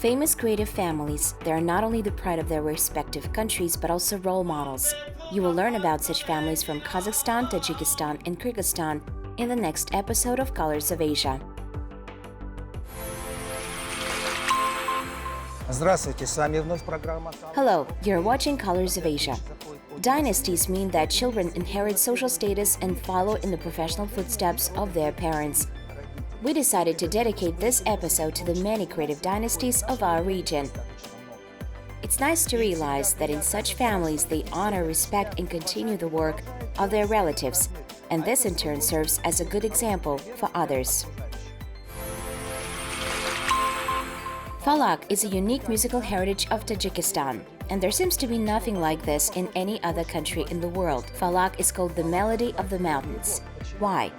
Famous creative families, they are not only the pride of their respective countries but also role models. You will learn about such families from Kazakhstan, Tajikistan and Kyrgyzstan in the next episode of Colors of Asia. Здравствуйте, с вами вновь программа. Hello, you're watching Colors of Asia. Dynasties mean that children inherit social status and follow in the professional footsteps of their parents. We decided to dedicate this episode to the many creative dynasties of our region. It's nice to realize that in such families they honor, respect and continue the work of their relatives, and this in turn serves as a good example for others. Falak is a unique musical heritage of Tajikistan, and there seems to be nothing like this in any other country in the world. Falak is called the melody of the mountains. Why?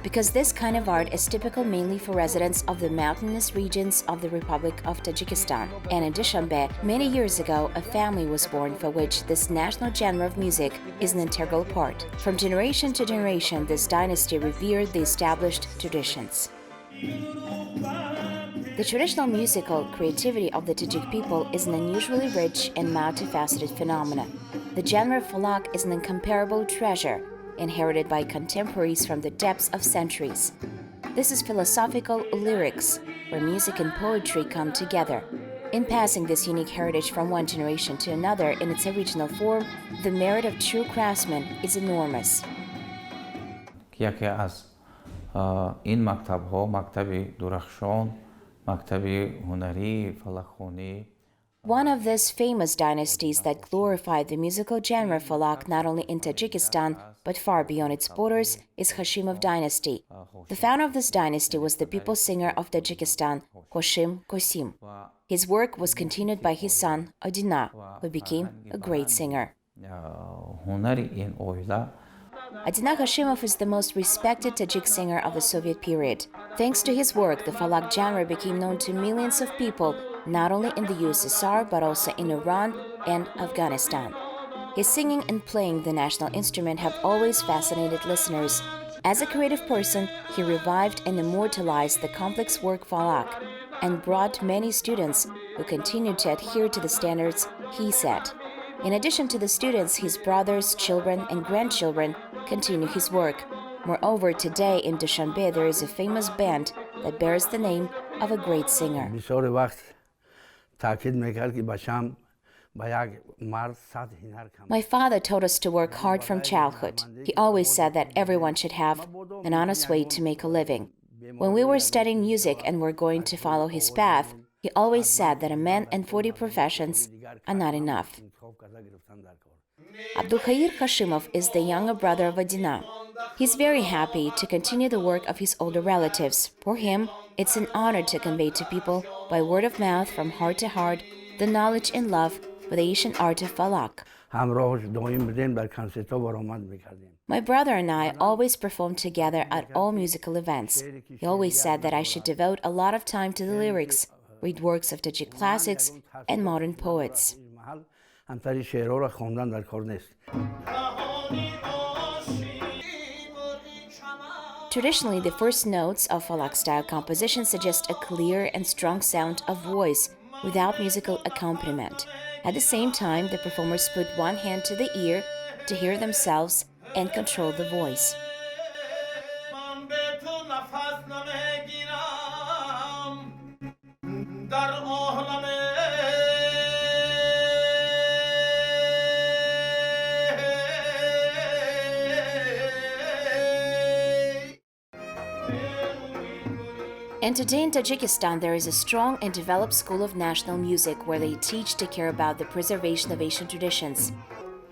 Because this kind of art is typical mainly for residents of the mountainous regions of the Republic of Tajikistan. And in Dushanbe, many years ago, a family was born for which this national genre of music is an integral part. From generation to generation, this dynasty revered the established traditions. The traditional musical creativity of the Tajik people is an unusually rich and multifaceted phenomenon. The genre of Falak is an incomparable treasure, inherited by contemporaries from the depths of centuries. This is philosophical lyrics, where music and poetry come together. In passing this unique heritage from one generation to another in its original form, the merit of true craftsmen is enormous. این مکتب‌ها مکتب درخشان مکتب هنری فلک‌خوانی. One of these famous dynasties that glorified the musical genre Falak not only in Tajikistan but far beyond its borders is Hashimov dynasty. The founder of this dynasty was the people singer of Tajikistan, Hoshim Kosim. His work was continued by his son, Adina, who became a great singer. Adina Hashimov is the most respected Tajik singer of the Soviet period. Thanks to his work, the Falak genre became known to millions of people, not only in the USSR but also in Iran and Afghanistan. His singing and playing the national instrument have always fascinated listeners. As a creative person, he revived and immortalized the complex work Falak and brought many students who continued to adhere to the standards he set. In addition to the students, his brothers, children, and grandchildren continue his work. Moreover, today in Dushanbe there is a famous band that bears the name of a great singer. My father taught us to work hard from childhood. He always said that everyone should have an honest way to make a living. When we were studying music and were going to follow his path, he always said that a man and 40 professions are not enough. Abdulkhair Hashimov is the younger brother of Adina. He's very happy to continue the work of his older relatives. For him, it's an honor to convey to people, by word of mouth from heart to heart, the knowledge and love for the Asian art of Falak. My brother and I always performed together at all musical events. He always said that I should devote a lot of time to the lyrics, read works of Tajik classics and modern poets. Traditionally, the first notes of Falak-style composition suggest a clear and strong sound of voice without musical accompaniment. At the same time, the performers put one hand to the ear to hear themselves and control the voice. And today in Tajikistan, there is a strong and developed school of national music where they teach to care about the preservation of Asian traditions.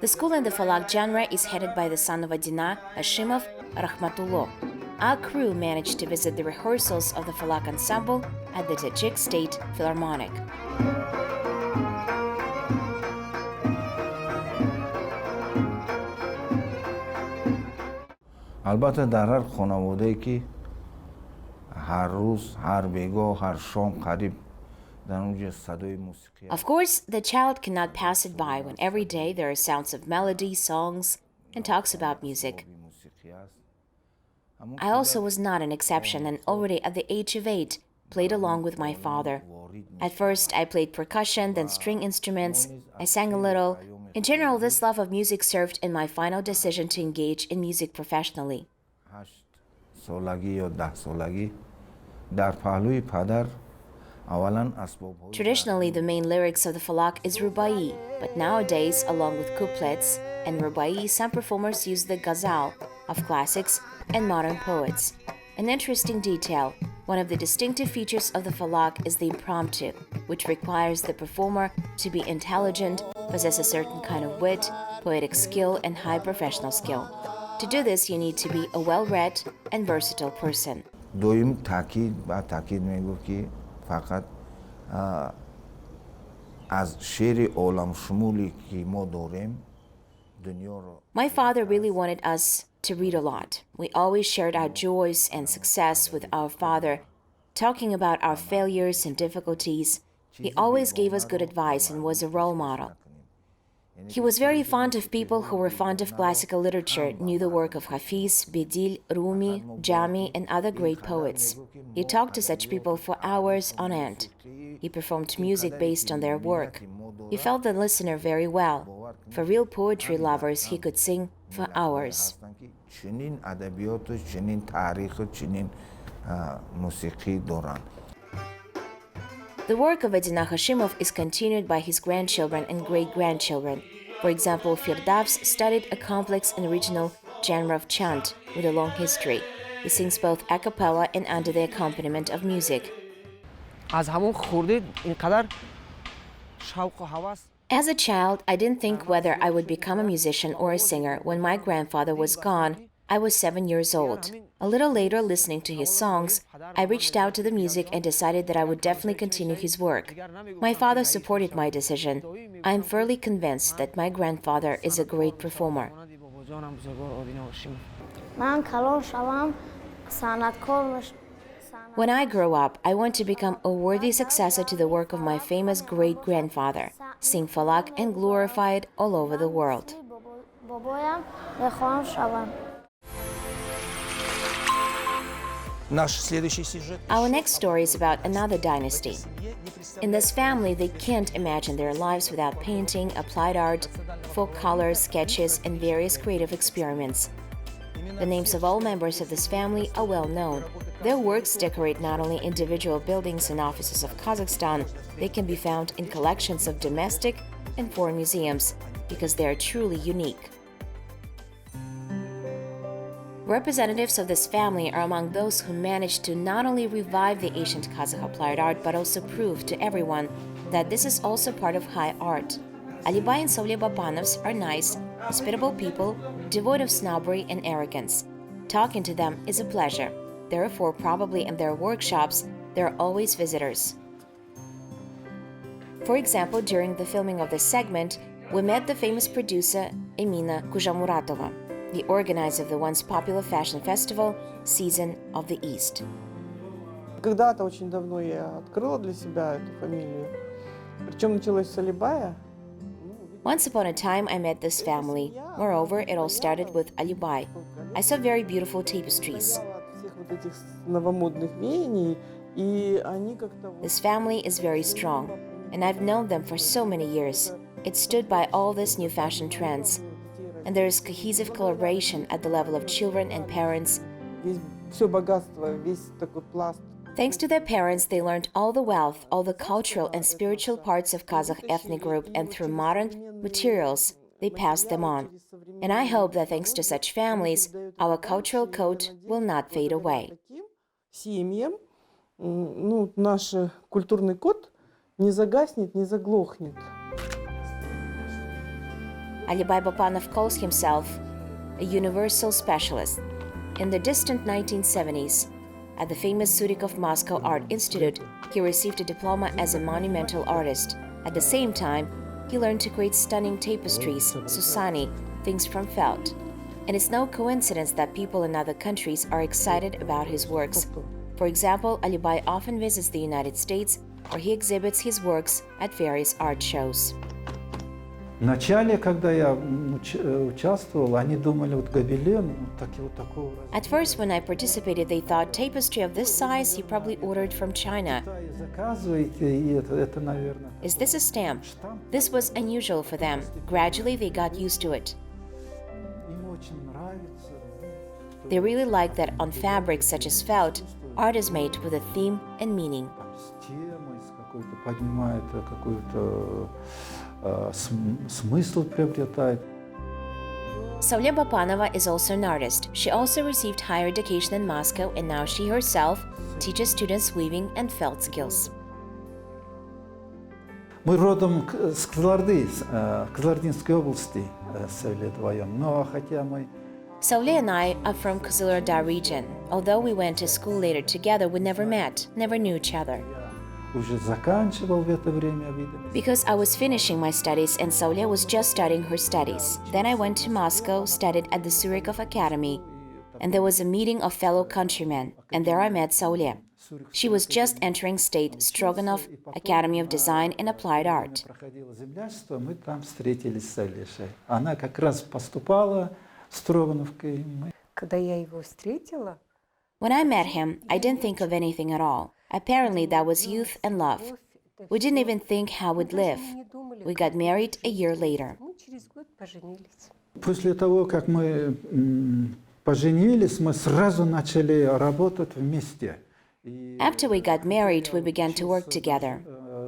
The school in the Falak genre is headed by the son of Adina, Hashimov Rahmatullah. Our crew managed to visit the rehearsals of the Falak ensemble at the Tajik State Philharmonic. البته در هر خانواده‌ای که هر روز هر بیگاه هر شام قریب در اونجا صدای موسیقی. Of course, the child cannot pass it by when every day there are sounds of melody, songs, and talks about music. I also was not an exception, and already at the age of 8, played along with my father. At first, I played percussion, then string instruments. I sang a little. In general, this love of music served in my final decision to engage in music professionally. Traditionally, the main lyrics of the falak is rubai, but nowadays, along with couplets and rubai, some performers use the ghazal of classics and modern poets. An interesting detail, one of the distinctive features of the falak is the impromptu, which requires the performer to be intelligent, possess a certain kind of wit, poetic skill, and high professional skill. To do this, you need to be a well-read and versatile person. My father really wanted us to read a lot. We always shared our joys and success with our father, talking about our failures and difficulties. He always gave us good advice and was a role model. He was very fond of people who were fond of classical literature, knew the work of Hafiz, Bedil, Rumi, Jami, and other great poets. He talked to such people for hours on end. He performed music based on their work. He felt the listener very well. For real poetry lovers, he could sing for hours. The work of Adina Hashimov is continued by his grandchildren and great-grandchildren. For example, Firdavs studied a complex and original genre of chant with a long history. He sings both a cappella and under the accompaniment of music. As a child, I didn't think whether I would become a musician or a singer. When my grandfather was gone, I was 7 years old. A little later, listening to his songs, I reached out to the music and decided that I would definitely continue his work. My father supported my decision. I am firmly convinced that my grandfather is a great performer. When I grow up, I want to become a worthy successor to the work of my famous great-grandfather, sing falak and glorify it all over the world. Our next story is about another dynasty. In this family, they can't imagine their lives without painting, applied art, folk colors, sketches, and various creative experiments. The names of all members of this family are well known. Their works decorate not only individual buildings and offices of Kazakhstan, they can be found in collections of domestic and foreign museums because they are truly unique. Representatives of this family are among those who managed to not only revive the ancient Kazakh applied art, but also prove to everyone that this is also part of high art. Alibay and Sovle Babanovs are nice, hospitable people, devoid of snobbery and arrogance. Talking to them is a pleasure. Therefore, probably in their workshops, there are always visitors. For example, during the filming of this segment, we met the famous producer Emina Kujamuratova, the organizer of the once popular fashion festival, Season of the East. Когда-то очень давно я открыла для себя эту фамилию. Причем началось с Алибая. Once upon a time, I met this family. Moreover, it all started with Alibay. I saw very beautiful tapestries. This family is very strong, and I've known them for so many years. It stood by all these new fashion trends. And there is cohesive collaboration at the level of children and parents. Thanks to their parents, they learned all the wealth, all the cultural and spiritual parts of Kazakh ethnic group, and through modern materials, they passed them on. And I hope that thanks to such families, our cultural code will not fade away. Наш культурный код не загаснет, не заглохнет. Alibay Babanov calls himself a universal specialist. In the distant 1970s, at the famous Surikov Moscow Art Institute, he received a diploma as a monumental artist. At the same time, he learned to create stunning tapestries, susani, things from felt. And it's no coincidence that people in other countries are excited about his works. For example, Alibay often visits the United States, where he exhibits his works at various art shows. Вначале, когда я участвовал, они думали, вот гобелен, вот такого размера. At first, when I participated, they thought tapestry of this size you probably ordered from China. Заказываете, и это, наверное, Is this a stamp? This was unusual for them. Gradually, they got used to it. им очень нравится. They really like that on fabrics such as felt, art is made with a theme and meaning. С темой, с какой-то поднимает, какой-то смысл приобретает. Saulya Bapanova is also an artist. She also received higher education in Moscow, and now she herself teaches students weaving and felt skills. Мы родом с Кызылорды, Кызылординской области, Сауле вдвоем. Но хотя мы Saulya and I are from Kazakh region. Although we went to school later together, we never met, never knew each other. уже заканчивал в это время виды. Because I was finishing my studies and Saulya was just starting her studies. Then I went to Moscow, studied at the Surikov Academy, and there was a meeting of fellow countrymen, and there I met Saulya. She was just entering State Stroganov Academy of Design and Applied Art. Проходило землячество, мы там встретились с Алешей. Она как раз поступала в Строгановкой. Когда я его встретила, When I met him, I didn't think of anything at all. Apparently, that was youth and love. We didn't even think how we'd live. We got married a year later. мы через год поженились. После того, как мы поженились, мы сразу начали работать вместе. И After we got married, we began to work together.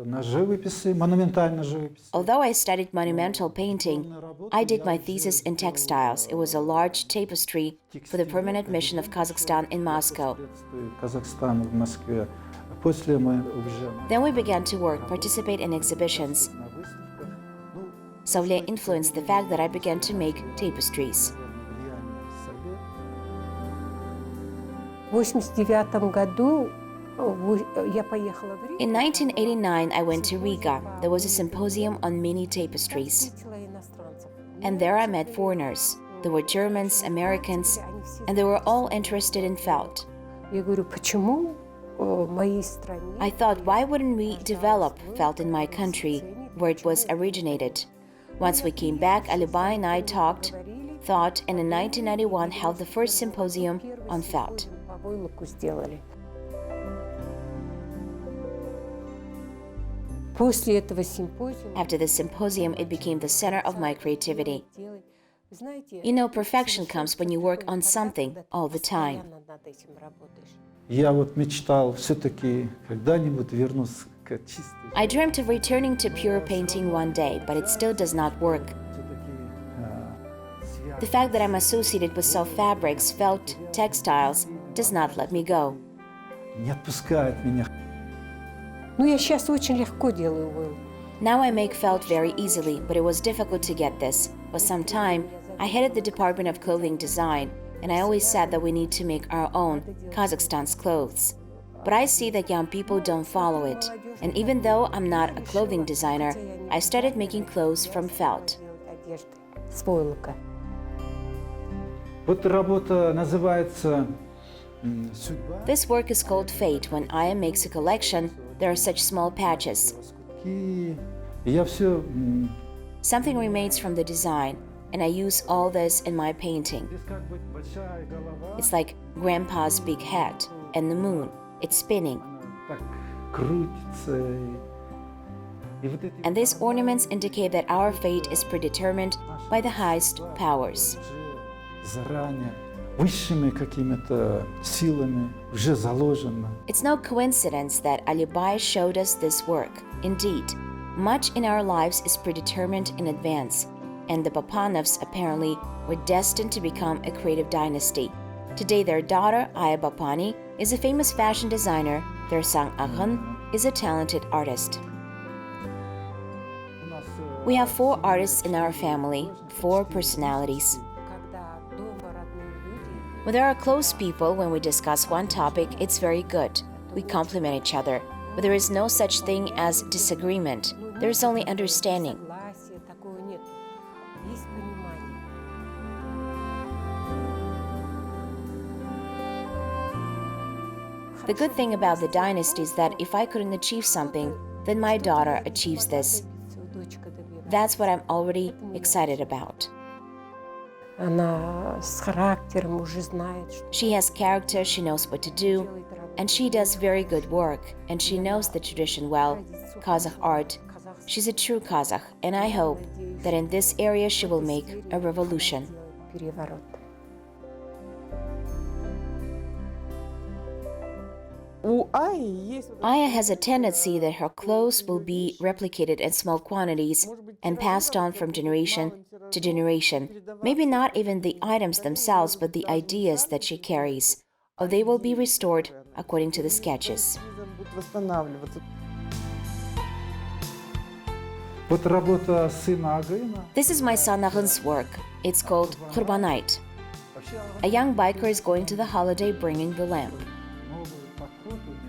на живописи, монументальной живописи. Although I studied monumental painting, I did my thesis in textiles. It was a large tapestry for the permanent mission of Kazakhstan in Moscow. Казахстан в Москве. После мы уже Then we began to work, participate in exhibitions. на выставках. Ну, Saulya influenced the fact that I began to make tapestries. влияние Совет. В 1989 году я поехала в Ригу. In 1989, I went to Riga. There was a symposium on mini tapestries. Встретила иностранцев. And there I met foreigners. There were Germans, Americans, and they were all interested in felt. Я говорю, почему в моей стране I thought, why wouldn't we develop felt in my country, where it was originated? Once we came back, Alibai and I talked, thought, and in 1991 held the first symposium on felt. по войлоку сделали? После этого симпозиума After the symposium, it became the center of my creativity. делать. Вы знаете, You know, perfection comes when you work on something all the time. постоянно над этим работаешь. Я вот мечтал все-таки когда-нибудь вернуться к чистой. I dreamt of returning to pure painting one day, but it still does not work. Все-таки The fact that I'm associated with soft fabrics, felt, textiles, does not let me go. не отпускает меня. Ну, я сейчас очень легко делаю войлок. Now I make felt very easily, but it was difficult to get this. For some time, I headed the Department of Clothing Design, and I always said that we need to make our own, Kazakhstan's clothes. But I see that young people don't follow it. And even though I'm not a clothing designer, I started making clothes from felt. Делать одежды с войлока. Вот работа называется «Судьба». This work is called Fate. When Aya makes a collection, there are such small patches. И я все Something remains from the design, and I use all this in my painting. здесь как бы большая голова, It's like Grandpa's big head and the moon. It's spinning. она так крутится. И вот эти And these ornaments indicate that our fate is predetermined by the highest powers. уже заранее высшими какими-то силами уже заложено. It's no coincidence that Alibai showed us this work. Indeed, much in our lives is predetermined in advance, and the Bapanovs apparently were destined to become a creative dynasty. Today, their daughter, Aya Bapani, is a famous fashion designer. Their son, Arna, is a talented artist. У нас We have 4 artists in our family, 4 personalities. Когда дома родные люди, When there are close people, when we discuss one topic, it's very good. We complement each other. But there is no such thing as disagreement. There is only understanding. согласия такого нет. Есть понимание. The good thing about the dynasty is that if I couldn't achieve something, then my daughter achieves this. Дочка добилась. That's what I'm already excited about. Она с характером уже знает, что She has character, she knows what to do, and she does very good work, and she knows the tradition well, Kazakh art. She's a true Kazakh, and I hope that in this area she will make a revolution. переворот. У Аи есть Aya has a tendency that her clothes will be replicated in small quantities and passed on from generation to generation. Maybe not even the items themselves, but the ideas that she carries. Or they will be restored according to the sketches. будет восстанавливаться. Вот работа сына Агына. This is my son Agın's work. It's called Qurbanayt. A young biker is going to the holiday bringing the lamp. Новый подход у него.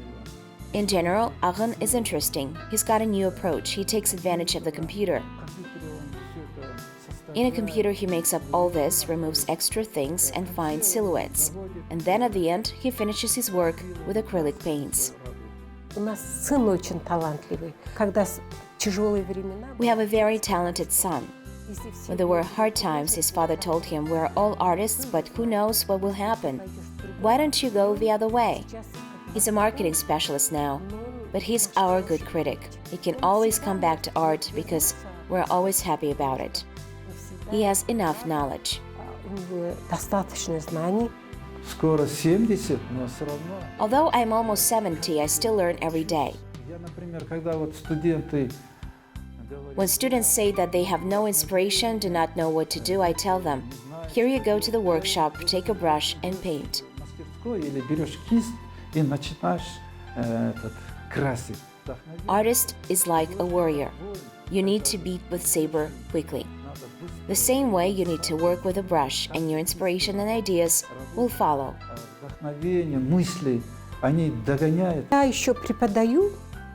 In general, Agın is interesting. He's got a new approach. He takes advantage of the computer. В компьютере он всё это составляет. In a computer, he makes up all this, removes extra things, and finds silhouettes. And then at the end, he finishes his work with acrylic paints. У нас сын очень талантливый. Когда тяжелые времена, We have a very talented son. если все When there were hard times, his father told him, "We're all artists, but who knows what will happen? Why don't you go the other way?" He's a marketing specialist now, but he's our good critic. He can always come back to art because we're always happy about it. He has enough knowledge. у него достаточно знаний. Скоро 70, но все равно. Although I'm almost 70, I still learn every day. Я, например, когда вот студенты говорят, When students say that they have no inspiration, do not know what to do, I tell them, "Here you go to the workshop, take a brush and paint." в мастерской или берешь кисть и начинаешь красить. Вдохновение Artist is like a warrior. You need to beat with saber quickly. надо быстро, The same way you need to work with a brush, and your inspiration and ideas will follow. вдохновение, мысли, они догоняют. Я еще преподаю.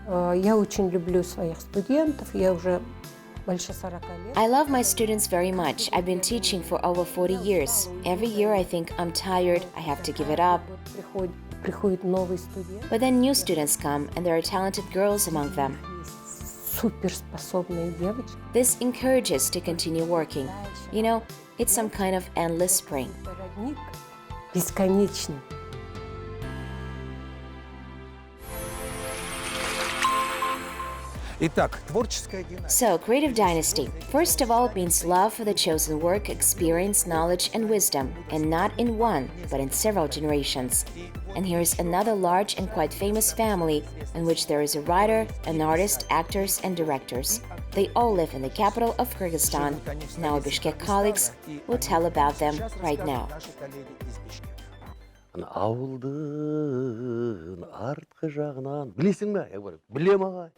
Я очень люблю своих студентов. Я уже больше 40 лет. I love my students very much. I've been teaching for over 40 years. Every year I think I'm tired, I have to give it up. Вот приходит новый студент. But then new students come, and there are talented girls among them. Есть суперспособные девочки. This encourages to continue working. You know, it's some kind of endless spring. Родник бесконечный. Итак, творческая династия. So, creative dynasty. First of all, it means love for the chosen work, experience, knowledge, and wisdom, and not in one, but in several generations. And here is another large and quite famous family in which there is a writer, an artist, actors, and directors. They all live in the capital of Kyrgyzstan. And our Bishkek colleagues will tell about them right now. Наши коллеги из Бишкека. Ауылдың артқы жағынан білесің бе? Я говорю, білем ағай.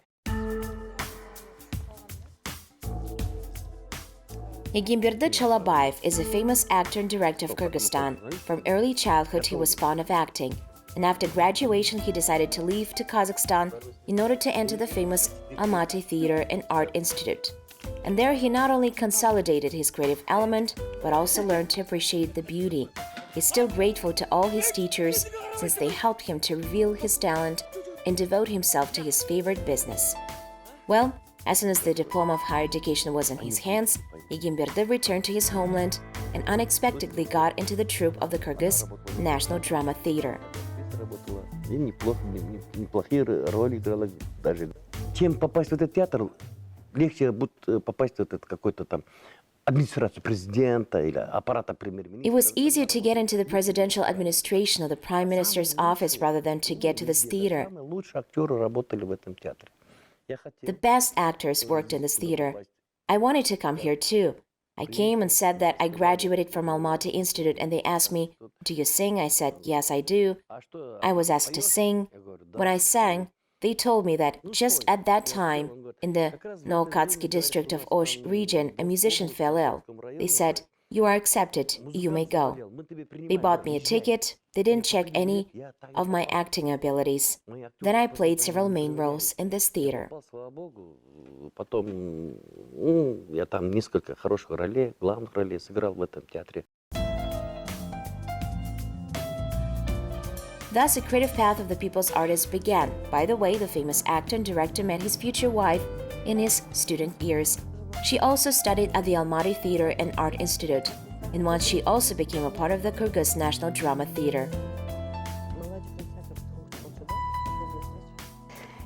Egimberdi Chalabayev is a famous actor and director of Kyrgyzstan. From early childhood, he was fond of acting. And after graduation, he decided to leave to Kazakhstan in order to enter the famous Almaty Theater and Art Institute. And there he not only consolidated his creative element, but also learned to appreciate the beauty. He's still grateful to all his teachers since they helped him to reveal his talent and devote himself to his favorite business. Well, as soon as the diploma of higher education was in his hands, Egimberdi returned to his homeland and unexpectedly got into the troupe of the Kyrgyz National Drama Theater. Работала. И неплохие роли играла даже. Чем попасть в этот театр, легче будет попасть в этот какой-то там администрацию президента или аппарата премьер-министра. It was easier to get into the presidential administration of the Prime Minister's office rather than to get to this theater. Лучшие актеры работали в этом театре. The best actors worked in this theater. I wanted to come here too. I came and said that I graduated from Almaty Institute and they asked me, "Do you sing?" I said, "Yes, I do." I was asked to sing. When I sang, they told me that just at that time, in the Novokatsky district of Osh region, a musician fell ill. They said, "You are accepted, you may go." They bought me a ticket. They didn't check any of my acting abilities. Then I played several main roles in this theater. Слава богу, потом я там несколько хороших ролей, главных ролей сыграл в этом театре. Thus, the creative path of the people's artist began. By the way, the famous actor and director met his future wife in his student years. She also studied at the Almaty Theatre and Art Institute, and once she also became a part of the Kyrgyz National Drama Theatre.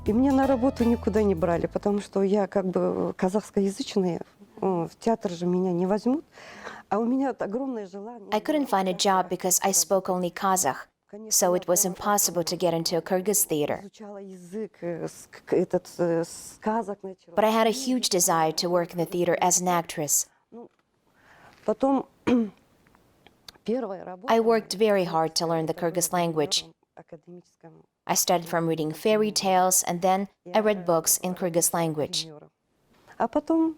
И меня на работу никуда не брали, потому что я как бы казахскоязычная, в театр же меня не возьмут, а у меня огромное желание. I couldn't find a job because I spoke only Kazakh, so it was impossible to get into a Kyrgyz theater. Изучала язык, этот сказок начала. But I had a huge desire to work in the theater as an actress. Потом первая работа. I worked very hard to learn the Kyrgyz language. Академическом. I started from reading fairy tales, and then I read books in Kyrgyz language. А потом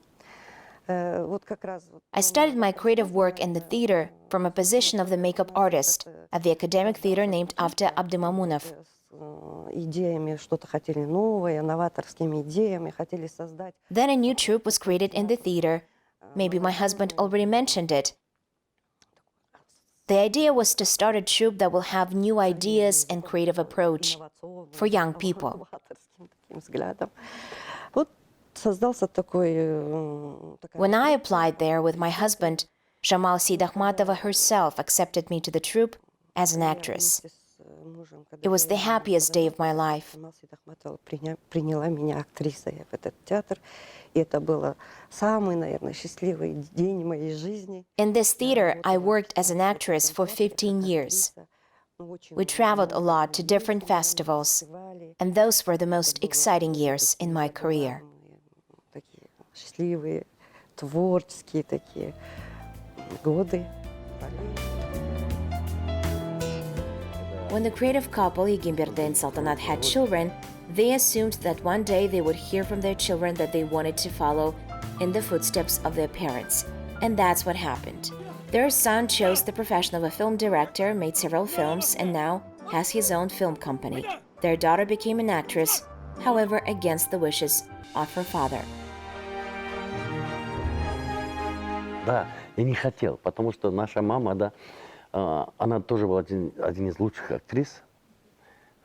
вот как раз. I started my creative work in the theater from a position of the makeup artist at the academic theater named after Abdemamunov. Идеями что-то хотели новое, новаторскими идеями хотели создать. Then a new troupe was created in the theater. Maybe my husband already mentioned it. The idea was to start a troupe that will have new ideas and creative approach for young people. Вот создался такой. When I applied there with my husband, Jamal Sidahmatova herself accepted me to the troupe as an actress. It was the happiest day of my life. Приняла меня актрисой в этот театр, и это было самый, наверное, счастливый день моей жизни. In this theater, I worked as an actress for 15 years. We traveled a lot to different festivals, and those were the most exciting years in my career. Такие счастливые, творческие такие годы. When the creative couple Yigimberdi and Saltanat had children, they assumed that one day they would hear from their children that they wanted to follow in the footsteps of their parents. And that's what happened. Their son chose the profession of a film director, made several films, and now has his own film company. Their daughter became an actress, however, against the wishes of her father. Да, я не хотел, потому что наша мама, да, она тоже была один из лучших актрис.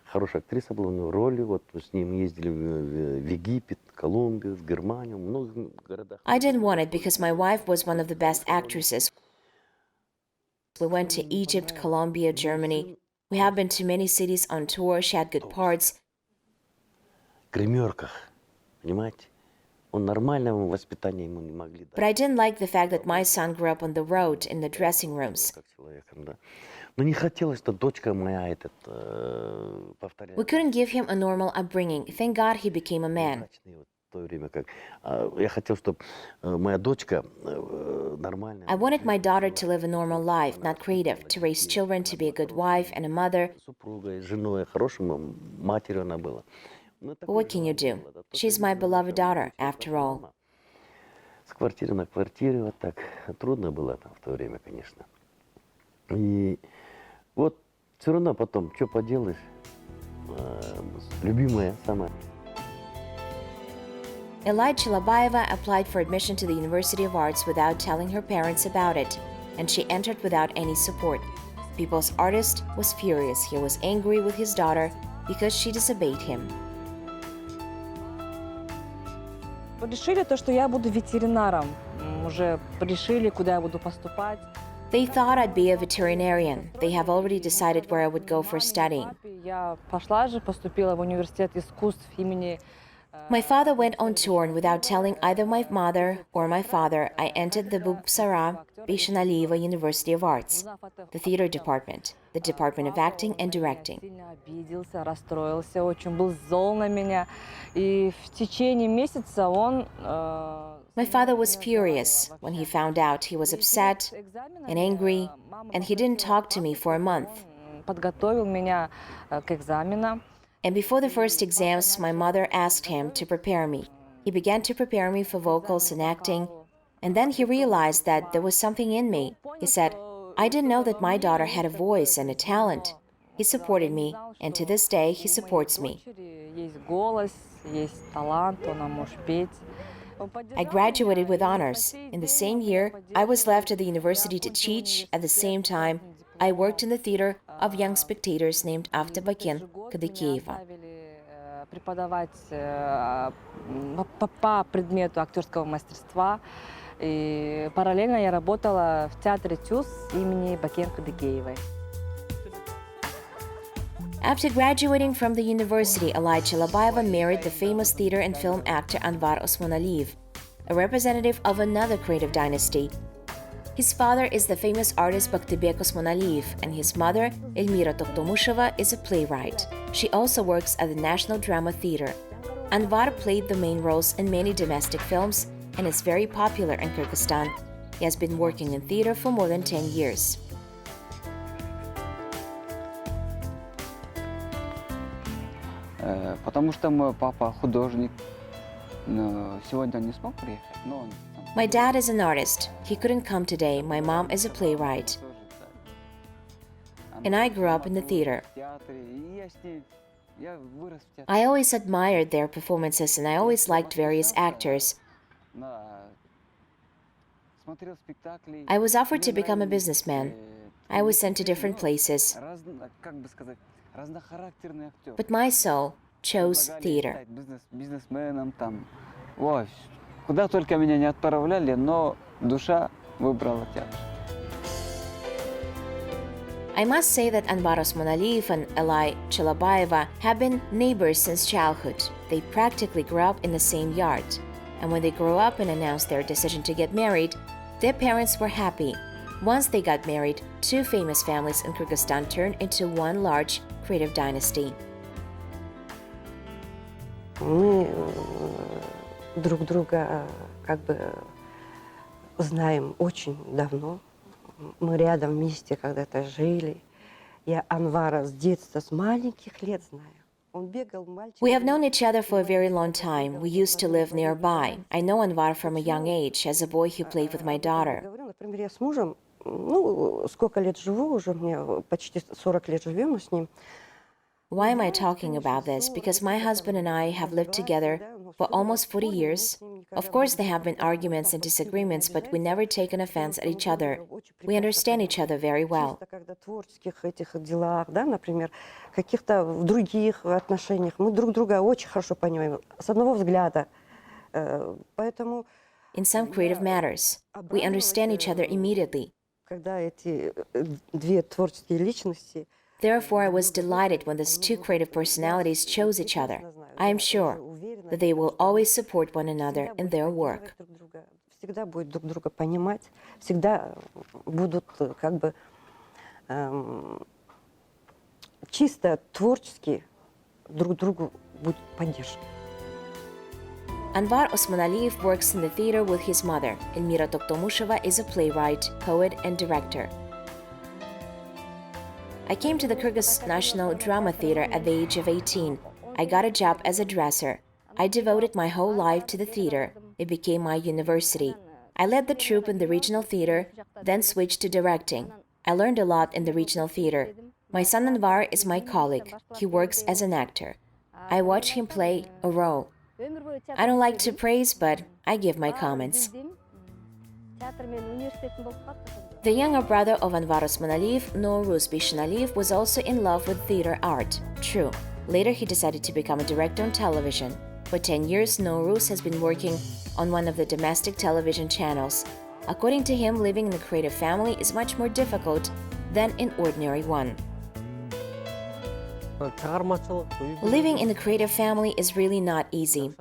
Хорошая актриса была, у нее роли. Вот с ним ездили в Египет, Колумбию, в Германию, в многих городах. I didn't want it because my wife was one of the best actresses. We went to Egypt, Colombia, Germany. We have been to many cities on tour. She had good parts. В гримерках, понимаете? Он нормального воспитания ему не могли дать. But I didn't like the fact that my son grew up on the road in the dressing rooms. Как человеком, да. Но не хотелось, что дочка моя повторяет. We couldn't give him a normal upbringing. Thank God he became a man. В то время как я хотел, чтобы моя дочка нормальная. I wanted my daughter to live a normal life, not creative, to raise children, to be a good wife and a mother. Супругой, женой, хорошей матерью она была. But what can you do? She's my beloved daughter, after all. С квартиры на квартиру, вот так. Трудно было там в то время, конечно. И вот все равно потом, что поделаешь, любимая самая. Elai Chilabayeva applied for admission to the University of Arts without telling her parents about it, and she entered without any support. People's artist was furious. He was angry with his daughter because she disobeyed him. Решили то, что я буду ветеринаром. Уже решили, куда я буду поступать. They thought I'd be a veterinarian. They have already decided where I would go for studying. Я пошла же, поступила в университет искусств имени. My father went on tour, and without telling either my mother or my father, I entered the Bubsara Bishanalieva University of Arts, the theater department, the Department of Acting and Directing. Сильно обиделся, расстроился, очень был зол на меня. И в течение месяца он... My father was furious when he found out. He was upset and angry, and he didn't talk to me for a month. Подготовил меня к экзаменам. And before the first exams, my mother asked him to prepare me. He began to prepare me for vocals and acting, and then he realized that there was something in me. He said, I didn't know that my daughter had a voice and a talent. He supported me, and to this day, he supports me. Есть голос, есть талант, она может петь. I graduated with honors. In the same year, I was left at the university to teach. At the same time, I worked in the theater of young spectators named after Bakin, Kadykiyeva. преподавать по предмету актерского мастерства. И параллельно я работала в театре ТЮЗ имени Бакенко-Декеевой. After graduating from the university, Alay Chalabayeva married the famous theater and film actor Anvar Osmanaliyev, a representative of another creative dynasty. His father is the famous artist Baktibek Osmanaliyev, and his mother, Elmira Toktomusheva, is a playwright. She also works at the National Drama Theatre. Anvar played the main roles in many domestic films and is very popular in Kyrgyzstan. He has been working in theater for more than 10 years. Потому что мой папа художник, но сегодня он не смог приехать, но он... My dad is an artist. He couldn't come today. My mom is a playwright. And I grew up in the theater. I always admired their performances and I always liked various actors. I was offered to become a businessman. I was sent to different places. But my soul chose theater. Куда только меня не отправляли, но душа выбрала театр. I must say that Anvar Osmanaliyev and Alay Chalabayeva have been neighbors since childhood. They practically grew up in the same yard. And when they grew up and announced their decision to get married, their parents were happy. Once they got married, two famous families in Kyrgyzstan turned into one large creative dynasty. Мы друг друга как бы знаем очень давно. Мы рядом вместе когда-то жили. Я Анвара с детства, с маленьких лет знаю. Он бегал мальчик. We have known each other for a very long time. We used to live nearby. I know Anvar from a young age. As a boy, he played with my daughter. Например, я с мужем, сколько лет живу уже, мне почти 40 лет живем мы с ним. Why am I talking about this? Because my husband and I have lived together for almost 40 years. Of course, there have been arguments and disagreements, but we never take an offense at each other. We understand each other very well. Когда в творческих этих делах, да, например, каких-то в других отношениях, мы друг друга очень хорошо понимаем, с одного взгляда. Поэтому... In some creative matters, we understand each other immediately. Когда эти две творческие личности... Therefore, I was delighted when these two creative personalities chose each other. I am sure that they will always support one another in their work. Всегда будут друг друга понимать, всегда будут как бы чисто творчески друг другу будут поддерживать. Anvar Osmanaliyev works in the theater with his mother. Elmira Toktomusheva is a playwright, poet, and director. I came to the Kyrgyz National Drama Theatre at the age of 18. I got a job as a dresser. I devoted my whole life to the theatre. It became my university. I led the troupe in the regional theatre, then switched to directing. I learned a lot in the regional theatre. My son Anvar is my colleague. He works as an actor. I watch him play a role. I don't like to praise, but I give my comments. The younger brother of Anvar Osmanaliyev, Nouruz Bishnaliyev, was also in love with theater art. True. Later he decided to become a director on television. For 10 years, Nouruz has been working on one of the domestic television channels. According to him, living in a creative family is much more difficult than an ordinary one. Living in a creative family is really not easy.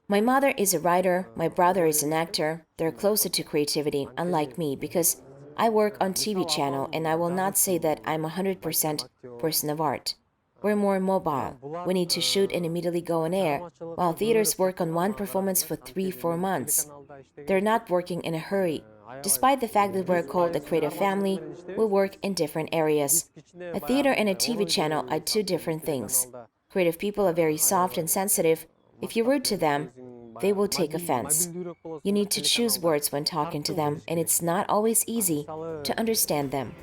My mother is a writer, my brother is an actor. They're closer to creativity, unlike me, because I work on TV channel and I will not say that I'm 100% person of art. We're more mobile. We need to shoot and immediately go on air, while theaters work on one performance for 3-4 months. They're not working in a hurry. Despite the fact that we're called a creative family, we work in different areas. A theater and a TV channel are two different things. Creative people are very soft and sensitive. If you're rude to them, they will take offense. You need to choose words when talking to them, and it's not always easy to understand them.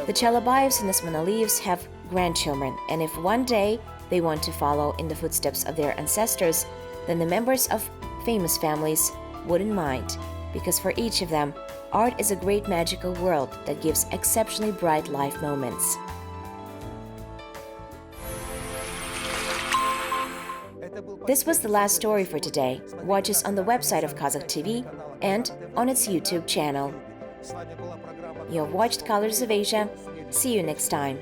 The Chalabayevs and Osmanaliyevs have grandchildren, and if one day they want to follow in the footsteps of their ancestors, then the members of famous families wouldn't mind, because for each of them, art is a great magical world that gives exceptionally bright life moments. This was the last story for today. Watch us on the website of Qazaq TV and on its YouTube channel. You have watched Colors of Asia. See you next time.